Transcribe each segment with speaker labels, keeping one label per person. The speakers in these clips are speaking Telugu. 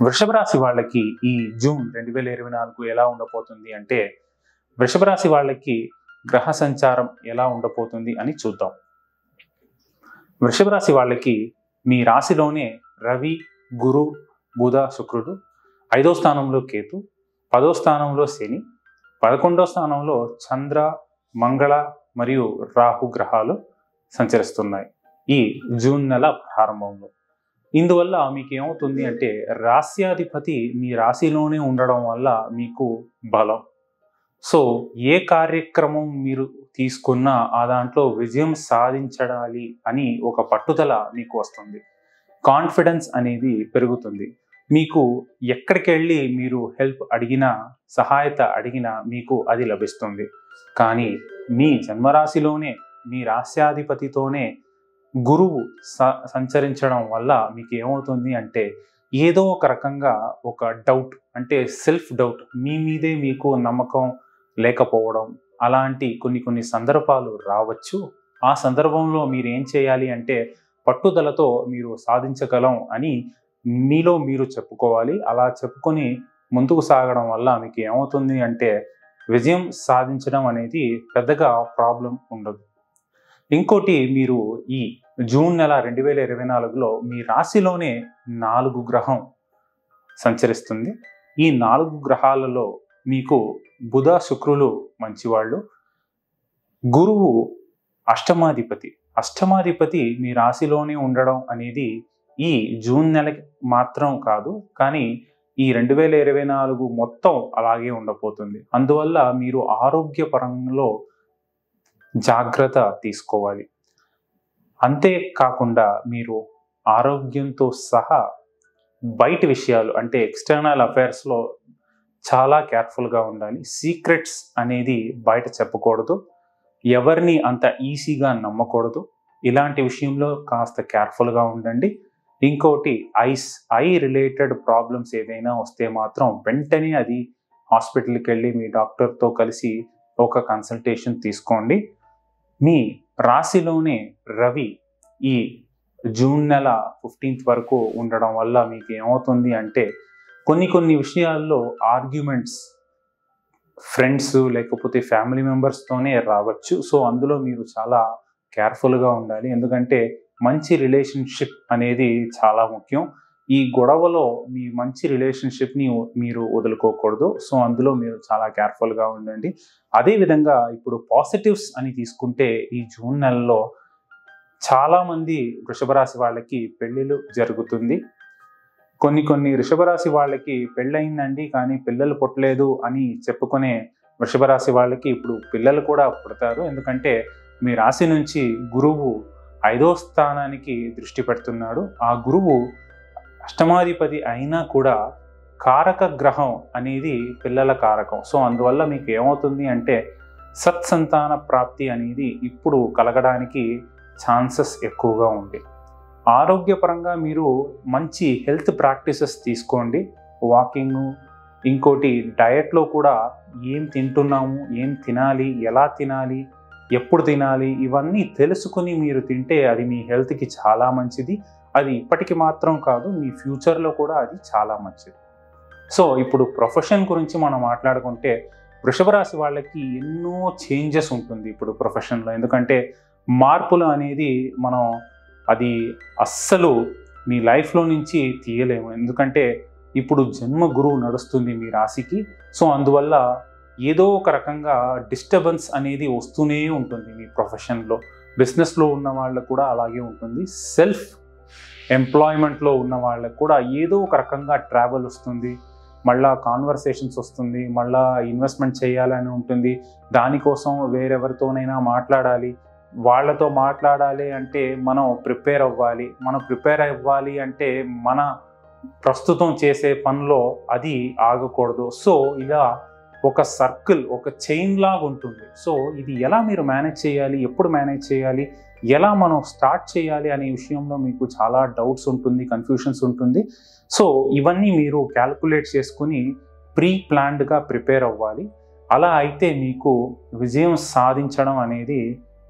Speaker 1: వృషభ రాశి వాళ్ళకి ఈ జూన్ 2024 ఎలా ఉండబోతుంది అంటే, వృషభ రాశి వాళ్ళకి గ్రహ సంచారం ఎలా ఉండబోతుంది అని చూద్దాం. వృషభ రాశి వాళ్ళకి మీ రాశిలోనే రవి, గురు, బుధ, శుక్రుడు, 5వ స్థానంలో కేతు, 10వ స్థానంలో శని, 11వ స్థానంలో చంద్ర, మంగళ మరియు రాహు గ్రహాలు సంచరిస్తున్నాయి ఈ జూన్ నెల ప్రారంభంలో. ఇందువల్ల మీకు ఏమవుతుంది అంటే, రాస్యాధిపతి మీ రాశిలోనే ఉండడం వల్ల మీకు బలం. సో ఏ కార్యక్రమం మీరు తీసుకున్నా ఆ దాంట్లో విజయం సాధించడాలి అని ఒక పట్టుదల మీకు వస్తుంది. కాన్ఫిడెన్స్ అనేది పెరుగుతుంది. మీకు ఎక్కడికి వెళ్ళి మీరు హెల్ప్ అడిగినా, సహాయత అడిగినా మీకు అది లభిస్తుంది. కానీ మీ జన్మరాశిలోనే మీ రాస్యాధిపతితోనే గురువు సంచరించడం వల్ల మీకు ఏమవుతుంది అంటే, ఏదో ఒక రకంగా ఒక డౌట్, అంటే సెల్ఫ్ డౌట్, మీ మీదే మీకు నమ్మకం లేకపోవడం, అలాంటి కొన్ని సందర్భాలు రావచ్చు. ఆ సందర్భంలో మీరు ఏం చేయాలి అంటే, పట్టుదలతో మీరు సాధించగలం అని మీలో మీరు చెప్పుకోవాలి. అలా చెప్పుకొని ముందుకు సాగడం వల్ల మీకు ఏమవుతుంది అంటే, విజయం సాధించడం అనేది పెద్దగా ప్రాబ్లం ఉండదు. ఇంకోటి, మీరు ఈ జూన్ నెల 2024లో మీ రాశిలోనే 4 గ్రహం సంచరిస్తుంది. ఈ 4 గ్రహాలలో మీకు బుధ, శుక్రులు మంచివాళ్ళు, గురువు అష్టమాధిపతి మీ రాశిలోనే ఉండడం అనేది ఈ జూన్ నెలకి మాత్రం కాదు, కానీ ఈ 2024 మొత్తం అలాగే ఉండబోతుంది. అందువల్ల మీరు ఆరోగ్యపరంలో జాగ్రత్త తీసుకోవాలి. అంతేకాకుండా మీరు ఆరోగ్యంతో సహా బయట విషయాలు, అంటే ఎక్స్టర్నల్ అఫైర్స్లో చాలా కేర్ఫుల్గా ఉండాలి. సీక్రెట్స్ అనేది బయట చెప్పకూడదు, ఎవరిని అంత ఈజీగా నమ్మకూడదు. ఇలాంటి విషయంలో కాస్త కేర్ఫుల్గా ఉండండి. ఇంకోటి, ఐ రిలేటెడ్ ప్రాబ్లమ్స్ ఏదైనా వస్తే మాత్రం వెంటనే అది హాస్పిటల్కి వెళ్ళి మీ డాక్టర్తో కలిసి ఒక కన్సల్టేషన్ తీసుకోండి. మీ రాశిలోనే రవి ఈ జూన్ నెల 15th వరకు ఉండడం వల్ల మీకు ఏమవుతుంది అంటే, కొన్ని విషయాల్లో ఆర్గ్యుమెంట్స్ ఫ్రెండ్స్ లేకపోతే ఫ్యామిలీ మెంబర్స్తోనే రావచ్చు. సో అందులో మీరు చాలా కేర్ఫుల్గా ఉండాలి. ఎందుకంటే మంచి రిలేషన్షిప్ అనేది చాలా ముఖ్యం. ఈ గొడవలో మీ మంచి రిలేషన్షిప్ని మీరు వదులుకోకూడదు. సో అందులో మీరు చాలా కేర్ఫుల్గా ఉండండి. అదేవిధంగా ఇప్పుడు పాజిటివ్స్ అని తీసుకుంటే, ఈ జూన్ నెలలో చాలామంది వృషభ రాశి వాళ్ళకి పెళ్ళిళ్ళు జరుగుతుంది. కొన్ని వృషభ రాశి వాళ్ళకి పెళ్ళయిందండి కానీ పిల్లలు పుట్టలేదు అని చెప్పుకునే వృషభ రాశి వాళ్ళకి ఇప్పుడు పిల్లలు కూడా పుడతారు. ఎందుకంటే మీ రాశి నుంచి గురువు 5వ స్థానానికి దృష్టి పెడుతున్నాడు. ఆ గురువు అష్టమాధిపతి అయినా కూడా కారక గ్రహం అనేది పిల్లల కారకం. సో అందువల్ల మీకు ఏమవుతుంది అంటే, సత్సంతాన ప్రాప్తి అనేది ఇప్పుడు కలగడానికి ఛాన్సెస్ ఎక్కువగా ఉంది. ఆరోగ్యపరంగా మీరు మంచి హెల్త్ ప్రాక్టీసెస్ తీసుకోండి. వాకింగ్, ఇంకోటి డయట్లో కూడా ఏం తింటున్నాము, ఏం తినాలి, ఎలా తినాలి, ఎప్పుడు తినాలి, ఇవన్నీ తెలుసుకుని మీరు తింటే అది మీ హెల్త్కి చాలా మంచిది. అది ఇప్పటికి మాత్రం కాదు, మీ ఫ్యూచర్లో కూడా అది చాలా మంచిది. సో ఇప్పుడు ప్రొఫెషన్ గురించి మనం మాట్లాడుకుంటే, వృషభ రాశి వాళ్ళకి ఎన్నో చేంజెస్ ఉంటుంది ఇప్పుడు ప్రొఫెషన్లో. ఎందుకంటే మార్పులు అనేది మనం అది అస్సలు మీ లైఫ్లో నుంచి తీయలేము. ఎందుకంటే ఇప్పుడు జన్మ గురువు నడుస్తుంది మీ రాశికి. సో అందువల్ల ఏదో ఒక రకంగా డిస్టర్బెన్స్ అనేది వస్తూనే ఉంటుంది మీ ప్రొఫెషన్లో. బిజినెస్లో ఉన్న వాళ్ళకు కూడా అలాగే ఉంటుంది. సెల్ఫ్ ఎంప్లాయ్మెంట్లో ఉన్న వాళ్ళకు కూడా ఏదో ఒక రకంగా ట్రావెల్ వస్తుంది, మళ్ళా కాన్వర్సేషన్స్ వస్తుంది, మళ్ళా ఇన్వెస్ట్మెంట్ చేయాలని ఉంటుంది. దానికోసం వేరెవరితోనైనా మాట్లాడాలి. వాళ్ళతో మాట్లాడాలి అంటే మనం ప్రిపేర్ అవ్వాలి అంటే మన ప్రస్తుతం చేసే పనిలో అది ఆగకూడదు. సో ఇలా ఒక సర్కిల్, ఒక చైన్ లాగా ఉంటుంది. సో ఇది ఎలా మీరు మేనేజ్ చేయాలి, ఎప్పుడు మేనేజ్ చేయాలి, ఎలా మనం స్టార్ట్ చేయాలి అనే విషయంలో మీకు చాలా డౌట్స్ ఉంటుంది, కన్ఫ్యూషన్స్ ఉంటుంది. సో ఇవన్నీ మీరు క్యాల్కులేట్ చేసుకుని ప్లాన్డ్గా ప్రిపేర్ అవ్వాలి. అలా అయితే మీకు విజయం సాధించడం అనేది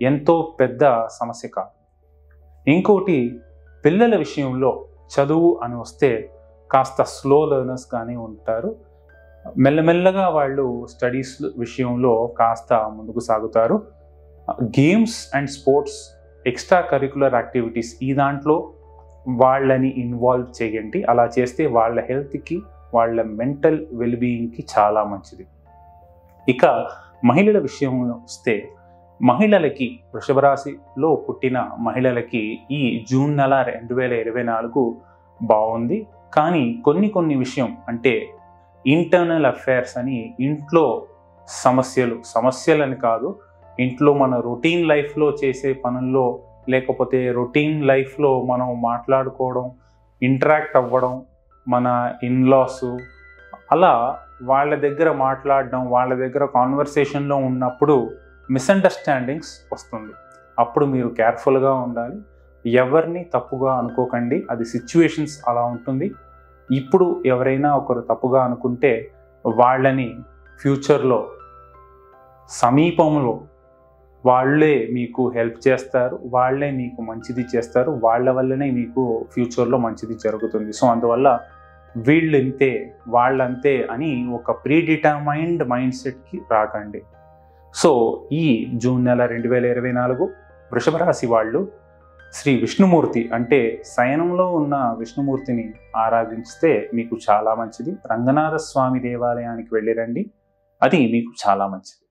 Speaker 1: ఎంతో పెద్ద సమస్య కాదు. ఇంకోటి, పిల్లల విషయంలో చదువు అని వస్తే కాస్త స్లో లెర్నర్స్ కానీ ఉంటారు. మెల్లమెల్లగా వాళ్ళు స్టడీస్ విషయంలో కాస్త ముందుకు సాగుతారు. Games and sports, extra curricular activities ఈ దాంట్లో వాళ్ళని ఇన్వాల్వ్ చేయండి. అలా చేస్తే వాళ్ళ హెల్త్కి, వాళ్ళ మెంటల్ వెల్బీయింగ్కి చాలా మంచిది. ఇక మహిళల విషయంలో వస్తే, మహిళలకి, వృషభ రాశిలో పుట్టిన మహిళలకి ఈ జూన్ నెల 2024 బాగుంది. కానీ కొన్ని విషయం అంటే ఇంటర్నల్ అఫైర్స్ అని, ఇంట్లో సమస్యలని కాదు, ఇంట్లో మన రొటీన్ లైఫ్లో చేసే పనుల్లో, లేకపోతే రొటీన్ లైఫ్లో మనం మాట్లాడుకోవడం, ఇంటరాక్ట్ అవ్వడం, మన ఇన్లాస్ అలా వాళ్ళ దగ్గర మాట్లాడడం, వాళ్ళ దగ్గర కాన్వర్సేషన్లో ఉన్నప్పుడు మిస్అండర్స్టాండింగ్స్ వస్తుంది. అప్పుడు మీరు కేర్ఫుల్గా ఉండాలి. ఎవరిని తప్పుగా అనుకోకండి, అది సిచ్యువేషన్స్ అలా ఉంటుంది. ఇప్పుడు ఎవరైనా ఒకరు తప్పుగా అనుకుంటే వాళ్ళని ఫ్యూచర్లో సమీపంలో వాళ్ళే మీకు హెల్ప్ చేస్తారు, వాళ్ళే మీకు మంచిది చేస్తారు, వాళ్ళ వల్లనే మీకు ఫ్యూచర్లో మంచిది జరుగుతుంది. సో అందువల్ల వీళ్ళంతే వాళ్ళంతే అని ఒక ప్రీడిటర్మైన్డ్ మైండ్ సెట్కి రాకండి. సో ఈ జూన్ నెల 2024 వృషభ రాశి వాళ్ళు శ్రీ విష్ణుమూర్తి అంటే శయనంలో ఉన్న విష్ణుమూర్తిని ఆరాధిస్తే మీకు చాలా మంచిది. రంగనాథ స్వామి దేవాలయానికి వెళ్ళిరండి, అది మీకు చాలా మంచిది.